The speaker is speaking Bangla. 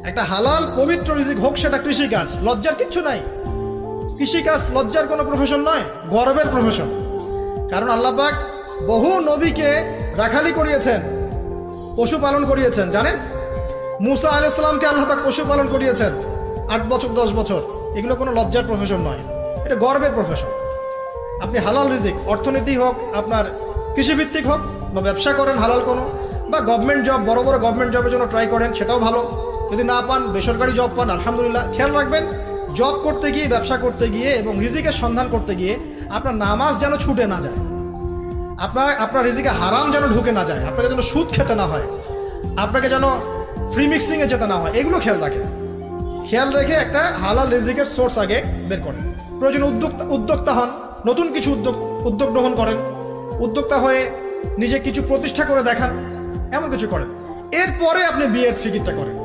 একটা হালাল পবিত্র রিজিক হোক, সেটা কৃষিকাজ, লজ্জার কিচ্ছু নাই। কৃষিকাজ লজ্জার কোনো প্রফেশন নয়, গর্বের প্রফেশন। কারণ আল্লাহ পাক বহু নবীকে রাখালি করিয়েছেন, পশুপালন করিয়েছেন। জানেন, মুসা আলাইহিস সালামকে আল্লাহ পাক পশুপালন করিয়েছেন 8 বছর 10 বছর। এগুলো কোনো লজ্জার প্রফেশন নয়, এটা গর্বের প্রফেশন। আপনি হালাল রিজিক, অর্থনীতি হোক, আপনার কৃষিভিত্তিক হোক, বা ব্যবসা করেন হালাল কোনো, বা গভর্নমেন্ট জব, বড় বড় গভর্নমেন্ট জবের জন্য ট্রাই করেন, সেটাও ভালো। যদি না পান, বেসরকারি জব পান, আলহামদুলিল্লাহ। খেয়াল রাখবেন, জব করতে গিয়ে, ব্যবসা করতে গিয়ে এবং রিজিকের সন্ধান করতে গিয়ে আপনার নামাজ যেন ছুটে না যায়, আপনার রিজিকে হারাম যেন ঢুকে না যায়, আপনাকে যেন সুদ খেতে না হয়, আপনাকে যেন ফ্রি মিক্সিংয়ে যেতে না হয়। এগুলো খেয়াল রাখেন। খেয়াল রেখে একটা হালাল রিজিকের সোর্স আগে বের করেন। প্রয়োজন উদ্যোক্তা হন, নতুন কিছু উদ্যোগ গ্রহণ করেন, উদ্যোক্তা হয়ে নিজে কিছু প্রতিষ্ঠা করে দেখান, এমন কিছু করেন। এরপরে আপনি বিয়ের ফিকিরটা করেন।